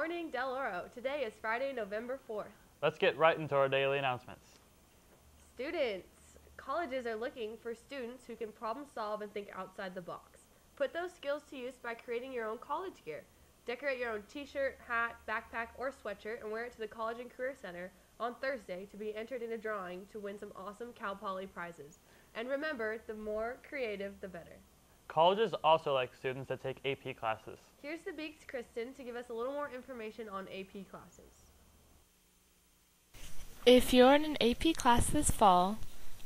morning, Del Oro. Today is Friday, November 4th. Let's get right into our daily announcements. Students. Colleges are looking for students who can problem solve and think outside the box. Put those skills to use by creating your own college gear. Decorate your own t-shirt, hat, backpack, or sweatshirt and wear it to the College and Career Center on Thursday to be entered in a drawing to win some awesome Cal Poly prizes. And remember, the more creative, the better. Colleges also like students that take AP classes. Here's the Beaks Kristen to give us a little more information on AP classes. If you're in an AP class this fall,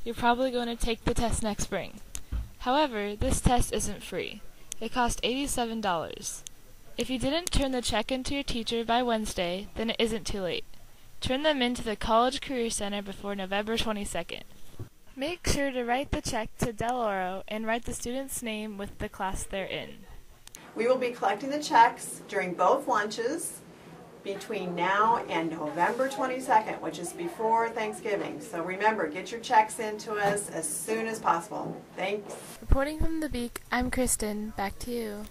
you're probably going to take the test next spring. However, this test isn't free. It costs $87. If you didn't turn the check in to your teacher by Wednesday, then it isn't too late. Turn them into the College Career Center before November 22nd. Make sure to write the check to Del Oro and write the student's name with the class they're in. We will be collecting the checks during both lunches between now and November 22nd, which is before Thanksgiving. So remember, get your checks into us as soon as possible. Thanks. Reporting from the Beak, I'm Kristen. Back to you.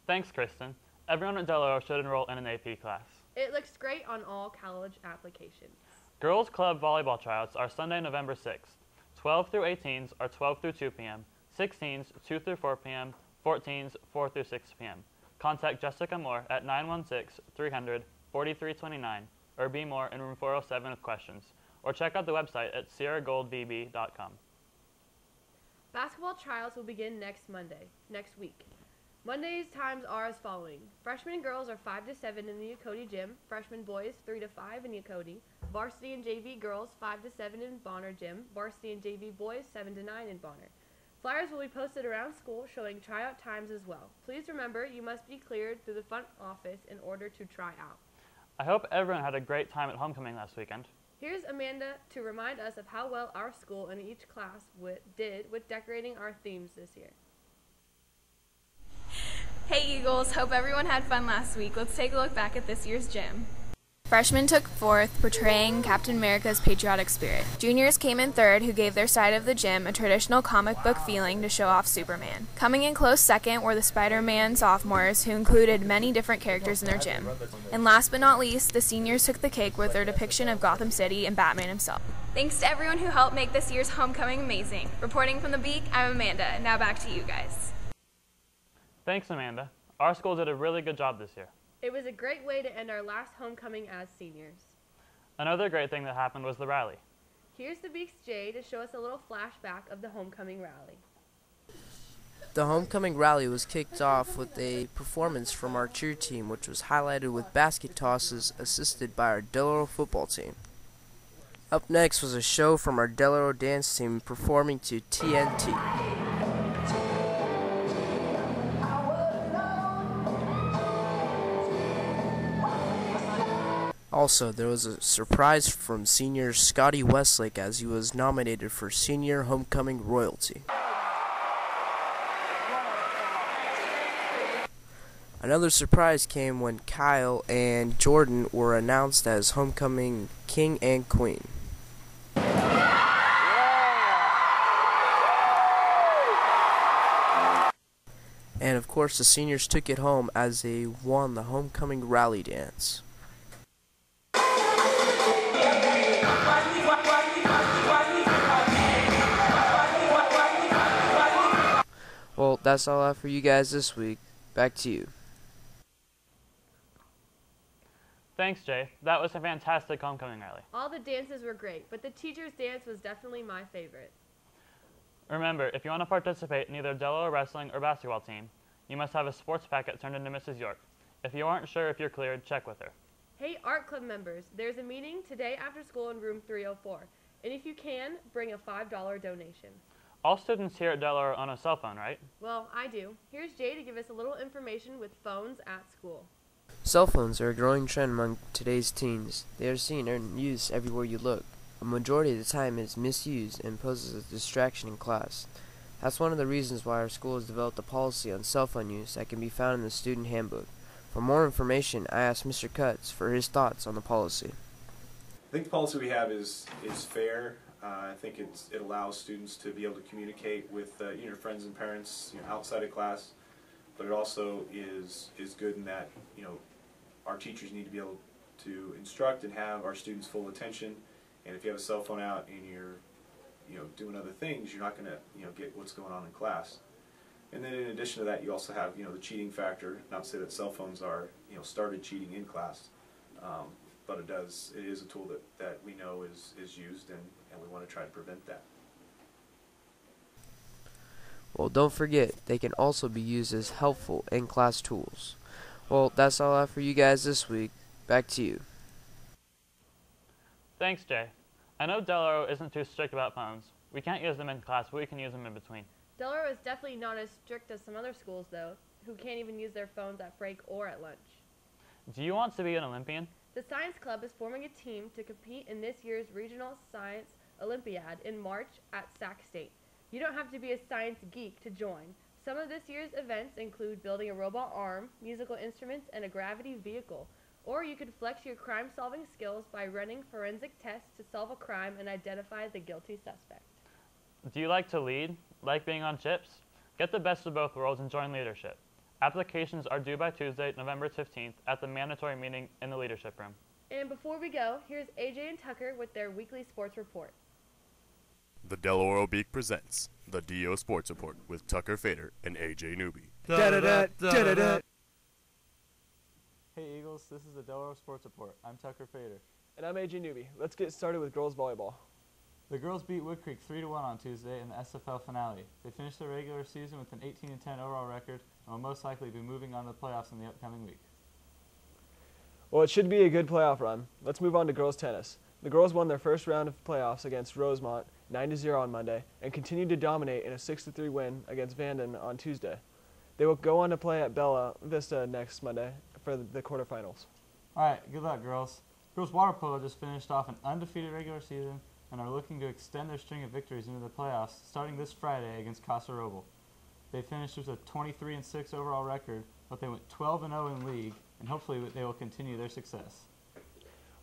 Thanks, Kristen. Everyone at Del Oro should enroll in an AP class. It looks great on all college applications. Girls Club volleyball tryouts are Sunday, November 6th. 12 through 18s are 12 through 2 p.m., 16s 2 through 4 p.m., 14s 4 through 6 p.m. Contact Jessica Moore at 916-300-4329 or B. Moore in room 407 with questions, or check out the website at sierragoldbb.com. Basketball tryouts will begin next week. Monday's times are as following. Freshman girls are 5 to 7 in the Yokoti gym. Freshman boys 3 to 5 in Yokoti. Varsity and JV girls 5 to 7 in Bonner gym. Varsity and JV boys 7 to 9 in Bonner. Flyers will be posted around school showing tryout times as well. Please remember you must be cleared through the front office in order to try out. I hope everyone had a great time at homecoming last weekend. Here's Amanda to remind us of how well our school and each class did with decorating our themes this year. Hey Eagles, hope everyone had fun last week. Let's take a look back at this year's gym. Freshmen took fourth, portraying Captain America's patriotic spirit. Juniors came in third, who gave their side of the gym a traditional comic book feeling to show off Superman. Coming in close second were the Spider-Man sophomores, who included many different characters in their gym. And last but not least, the seniors took the cake with their depiction of Gotham City and Batman himself. Thanks to everyone who helped make this year's homecoming amazing. Reporting from the Beak, I'm Amanda. Now back to you guys. Thanks, Amanda. Our school did a really good job this year. It was a great way to end our last homecoming as seniors. Another great thing that happened was the rally. Here's the Beaks Jay to show us a little flashback of the homecoming rally. The homecoming rally was kicked off with a performance from our cheer team, which was highlighted with basket tosses assisted by our Del Oro football team. Up next was a show from our Del Oro dance team performing to TNT. Also, there was a surprise from senior Scotty Westlake as he was nominated for Senior Homecoming Royalty. Another surprise came when Kyle and Jordan were announced as Homecoming King and Queen. And of course, the seniors took it home as they won the Homecoming Rally Dance. Well, that's all I have for you guys this week. Back to you. Thanks, Jay. That was a fantastic homecoming rally. All the dances were great, but the teacher's dance was definitely my favorite. Remember, if you want to participate in either Del Oro wrestling or basketball team, you must have a sports packet turned into Mrs. York. If you aren't sure if you're cleared, check with her. Hey, art club members, there's a meeting today after school in room 304, and if you can, bring a $5 donation. All students here at Del Oro own a cell phone, right? Well, I do. Here's Jay to give us a little information with phones at school. Cell phones are a growing trend among today's teens. They are seen and used everywhere you look. A majority of the time it is misused and poses a distraction in class. That's one of the reasons why our school has developed a policy on cell phone use that can be found in the student handbook. For more information, I asked Mr. Cutts for his thoughts on the policy. I think the policy we have is fair. I think it allows students to be able to communicate with your friends and parents outside of class. but it also is good in that, you know, our teachers need to be able to instruct and have our students' full attention. And if you have a cell phone out and you're, you know, doing other things, you're not going to, you know, get what's going on in class. And then in addition to that, you also have, you know, the cheating factor. Not to say that cell phones are, you know, started cheating in class, but it is a tool that we know is used, and we want to try to prevent that. Well, don't forget, they can also be used as helpful in-class tools. Well, that's all I have for you guys this week. Back to you. Thanks, Jay. I know Del Oro isn't too strict about phones. We can't use them in class, but we can use them in between. Del Oro is definitely not as strict as some other schools, though, who can't even use their phones at break or at lunch. Do you want to be an Olympian? The Science Club is forming a team to compete in this year's Regional Science Olympiad in March at Sac State. You don't have to be a science geek to join. Some of this year's events include building a robot arm, musical instruments, and a gravity vehicle. Or you could flex your crime-solving skills by running forensic tests to solve a crime and identify the guilty suspect. Do you like to lead? Like being on chips? Get the best of both worlds and join leadership. Applications are due by Tuesday, November 15th at the mandatory meeting in the leadership room. And before we go, here's AJ and Tucker with their weekly sports report. The Del Oro Beak presents the DO Sports Report with Tucker Fader and AJ Newby. Hey Eagles, this is the Del Oro Sports Report. I'm Tucker Fader. And I'm AJ Newby. Let's get started with girls volleyball. The girls beat Wood Creek 3-1 on Tuesday in the SFL finale. They finished their regular season with an 18-10 overall record and will most likely be moving on to the playoffs in the upcoming week. Well, it should be a good playoff run. Let's move on to girls tennis. The girls won their first round of playoffs against Rosemont 9-0 on Monday and continued to dominate in a 6-3 win against Vanden on Tuesday. They will go on to play at Bella Vista next Monday for the quarterfinals. All right, good luck, girls. Girls water polo just finished off an undefeated regular season and are looking to extend their string of victories into the playoffs starting this Friday against Casa Roble. They finished with a 23-6 overall record, but they went 12-0 in league, and hopefully they will continue their success.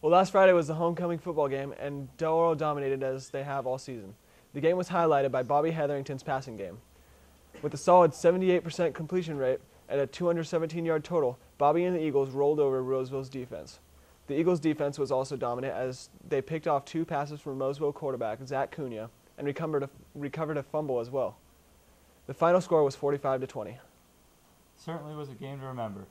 Well, last Friday was the homecoming football game, and Del Oro dominated as they have all season. The game was highlighted by Bobby Hetherington's passing game. With a solid 78% completion rate and a 217-yard total, Bobby and the Eagles rolled over Roseville's defense. The Eagles' defense was also dominant as they picked off 2 passes from Roseville quarterback Zach Cunha and recovered a fumble as well. The final score was 45-20. Certainly was a game to remember.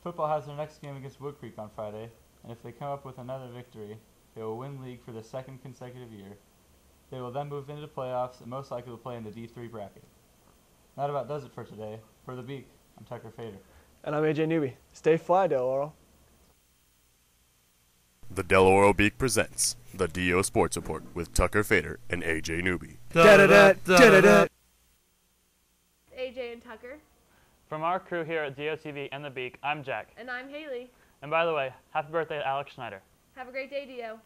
Football has their next game against Wood Creek on Friday, and if they come up with another victory, they will win league for the second consecutive year. They will then move into the playoffs and most likely will play in the D3 bracket. That about does it for today. For the Beak, I'm Tucker Fader. And I'm AJ Newby. Stay fly, Del Oro. The Del Oro Beak presents the DO Sports Report with Tucker Fader and AJ Newby. AJ and Tucker. From our crew here at DOTV and the Beak, I'm Jack. And I'm Haley. And by the way, happy birthday to Alex Schneider. Have a great day, Dio.